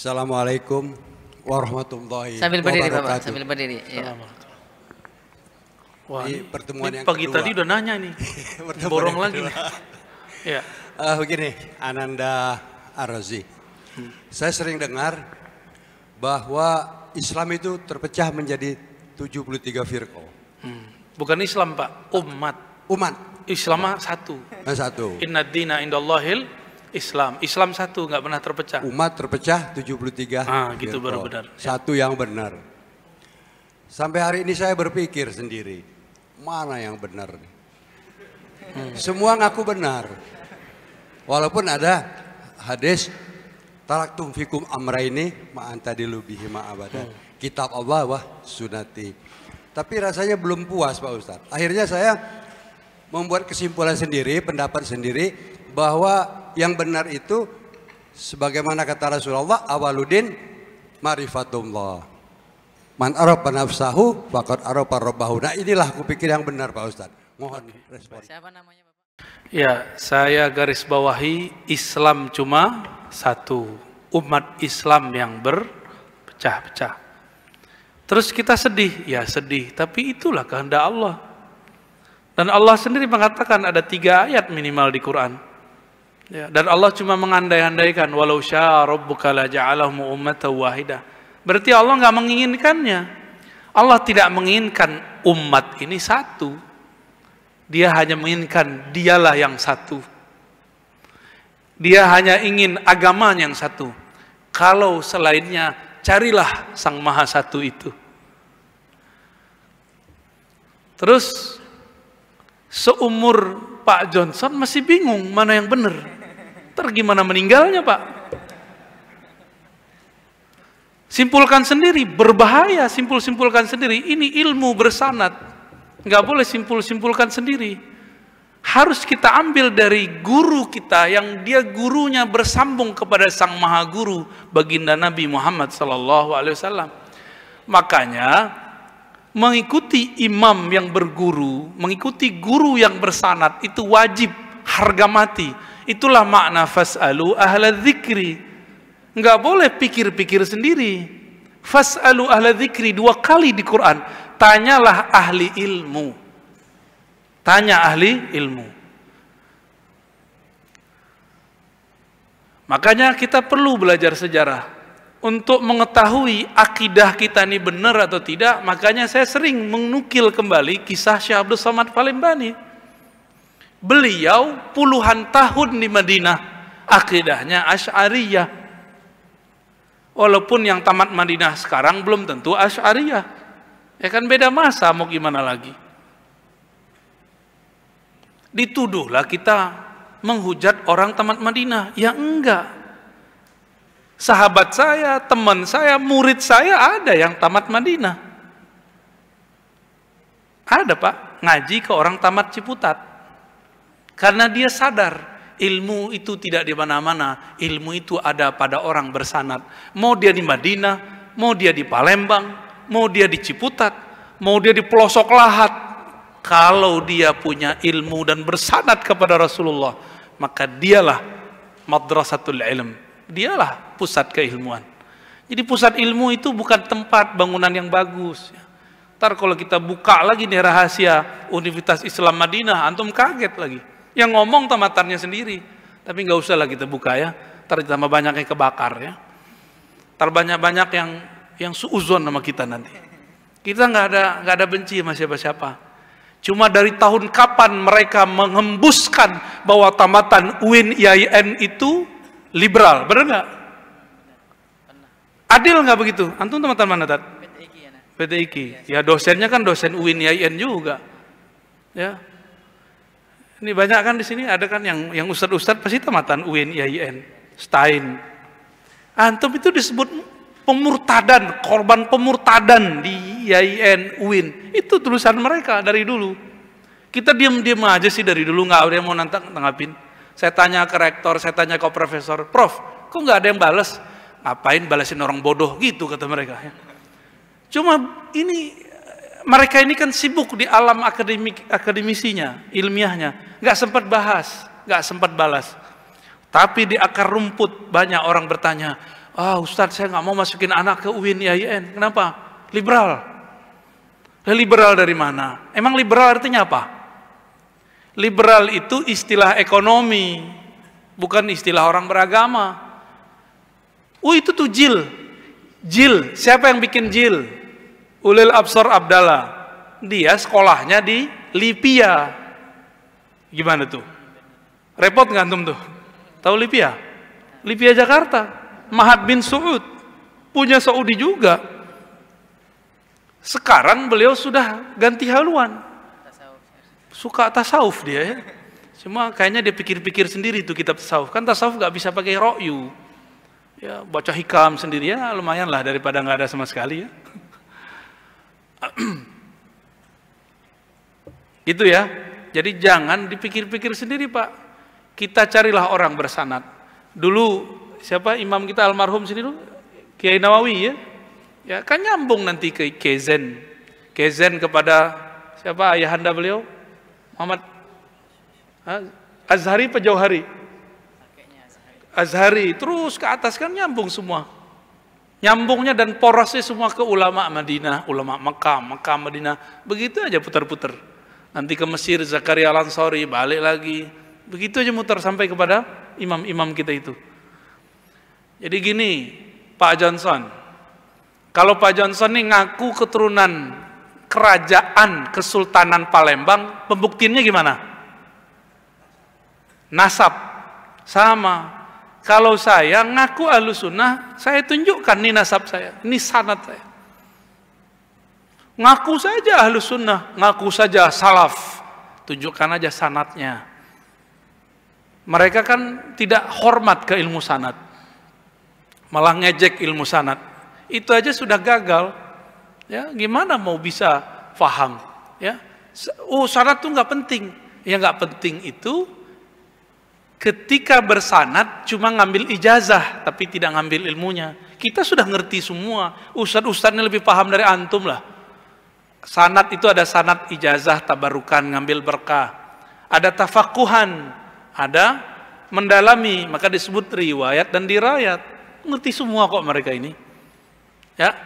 Assalamualaikum warahmatullahi Sambil berdiri wabarakatuh. Bapak, sambil berdiri. Ya. Wah, Ini pertemuan yang pagi kedua. tadi udah nanya nih. Pertemuan Borong yang lagi kedua. nih. Ya. Begini, Ananda Ar-Razi. Saya sering dengar bahwa Islam itu terpecah menjadi 73 firqah. Bukan Islam Pak, umat. Umat. Islam mah satu. Satu. Inna dina indallahil Islam. Islam satu, nggak pernah terpecah. Umat terpecah 73 Gitu firqah. baru benar. Satu yang benar. Sampai hari ini saya berpikir sendiri, mana yang benar nih? Semua ngaku benar. Walaupun ada hadis taraktum fikum amraini ma antadilu bihi ma abadan. Kitab Allah wa sunnati. Tapi rasanya belum puas Pak Ustadz. Akhirnya saya membuat kesimpulan sendiri, pendapat sendiri bahwa yang benar itu sebagaimana kata Rasulullah, awaludin marifatullah. Man arafa nafsahu faqad arafa rabbahu. Nah, inilah aku pikir yang benar Pak Ustadz. Mohon respon. Siapa namanya Bapak? Ya, saya garis bawahi Islam cuma satu. Umat Islam yang berpecah-pecah. Terus kita sedih, ya sedih. Tapi itulah kehendak Allah. Dan Allah sendiri mengatakan ada 3 ayat minimal di Quran. Ya, dan Allah cuma mengandai-andaikan walau syaa rabbuka la ja'alahum ummatan wahidah. Berarti Allah nggak menginginkannya. Allah tidak menginginkan umat ini satu. Dia hanya menginginkan dialah yang satu. Dia hanya ingin agama yang satu. Kalau selainnya, carilah Sang Maha Satu itu. Terus seumur Pak Johnson masih bingung mana yang benar. Ntar gimana meninggalnya Pak? Simpulkan sendiri, berbahaya simpulkan sendiri. Ini ilmu bersanad. Nggak boleh simpulkan sendiri. Harus kita ambil dari guru kita yang dia gurunya bersambung kepada Sang Maha Guru, baginda Nabi Muhammad SAW. Makanya mengikuti imam yang berguru, mengikuti guru yang bersanad itu wajib, harga mati. Itulah makna fas'alu ahla dzikri. Nggak boleh pikir-pikir sendiri. Fas'alu ahla dzikri 2 kali di Quran. Tanyalah ahli ilmu. Tanya ahli ilmu. Makanya kita perlu belajar sejarah untuk mengetahui akidah kita ini benar atau tidak. Makanya saya sering menukil kembali kisah Syekh Abdul Somad Palembani. Beliau puluhan tahun di Madinah, akidahnya Asy'ariyah. Walaupun yang tamat Madinah sekarang belum tentu Asy'ariyah. Ya kan beda masa, mau gimana lagi. Dituduhlah kita menghujat orang tamat Madinah. Ya enggak. Sahabat saya, teman saya, murid saya ada yang tamat Madinah. Ada Pak, ngaji ke orang tamat Ciputat. Karena dia sadar ilmu itu tidak di mana-mana, ilmu itu ada pada orang bersanad. Mau dia di Madinah, mau dia di Palembang, mau dia di Ciputat, mau dia di pelosok lahat. Kalau dia punya ilmu dan bersanad kepada Rasulullah, maka dialah madrasatul ilm. Dialah pusat keilmuan. Jadi pusat ilmu itu bukan tempat bangunan yang bagus. Ntar kalau kita buka lagi nih rahasia Universitas Islam Madinah, antum kaget lagi. Yang ngomong tamatannya sendiri. Tapi nggak usah lah kita buka ya. Ntar ditambah banyak yang kebakar ya. Ntar banyak-banyak yang suuzon sama kita nanti. Kita nggak ada benci sama siapa-siapa. Cuma dari tahun kapan mereka menghembuskan bahwa tamatan UIN IAIN itu liberal, benar nggak? Adil nggak begitu? Antum tamatan mana Tat? PTIQ. Ya dosennya kan dosen UIN IAIN juga. Ya. Ini banyak kan di sini ada kan yang ustadz-ustadz pasti tamatan UIN IAIN, Stein. Antum itu disebut pemurtadan, korban pemurtadan di IAIN, UIN. Itu tulisan mereka dari dulu. Kita diam-diam aja sih dari dulu, nggak ada yang mau nanggapin. Saya tanya ke rektor, saya tanya ke profesor, Prof, kok nggak ada yang balas? Ngapain balasin orang bodoh gitu kata mereka. Cuma ini mereka ini kan sibuk di alam akademisinya, ilmiahnya, nggak sempat bahas, nggak sempat balas. Tapi di akar rumput banyak orang bertanya, Ustadz saya nggak mau masukin anak ke UIN, IAIN. Kenapa? Liberal. Liberal dari mana? Emang liberal artinya apa? Liberal itu istilah ekonomi, bukan istilah orang beragama. Itu tuh jil. Jil, siapa yang bikin jil? Ulil Absar Abdallah. Dia sekolahnya di Lipia. Gimana tuh? Repot nggak antum tuh? Tahu Lipia? Lipia Jakarta. Mahat bin Suud. Punya Saudi juga. Sekarang beliau sudah ganti haluan. Suka tasawuf dia ya. Cuma kayaknya dia pikir-pikir sendiri tuh kitab tasawuf. Kan tasawuf nggak bisa pakai ro'yu. Ya, baca hikam sendiri ya lumayan lah daripada nggak ada sama sekali ya. Gitu ya. Jadi jangan dipikir-pikir sendiri Pak. Kita carilah orang bersanad. Dulu siapa imam kita almarhum sini dulu? Kiai Nawawi ya. Ya kan nyambung nanti ke Kezen. Kezen kepada siapa ayahanda beliau? Muhammad Azhari apa Jauhari? Azhari. Terus ke atas kan nyambung semua. Nyambungnya dan porosnya semua ke ulama Madinah, ulama Mekah, Mekah Madinah. Begitu aja putar-putar. Nanti ke Mesir, Zakaria Al-Ansari, balik lagi. Begitu aja muter sampai kepada imam-imam kita itu. Jadi gini, Pak Johnson. Kalau Pak Johnson ini ngaku keturunan kerajaan Kesultanan Palembang, pembuktiannya gimana? Nasab. Sama. Kalau saya ngaku Ahlussunnah, saya tunjukkan nih nasab saya, ini sanad saya. Ngaku saja Ahlussunnah, ngaku saja salaf, tunjukkan aja sanadnya. Mereka kan tidak hormat ke ilmu sanad, malah ngejek ilmu sanad. Itu aja sudah gagal. Ya, gimana mau bisa paham? Ya, sanad tuh nggak penting. Yang nggak penting itu ketika bersanad cuma ngambil ijazah tapi tidak ngambil ilmunya. Kita sudah ngerti semua. Ustadz-ustadznya lebih paham dari antum lah. Sanad itu ada sanad ijazah tabarukan ngambil berkah. Ada tafakuhan, ada mendalami, maka disebut riwayat dan dirayat. Ngerti semua kok mereka ini. Ya.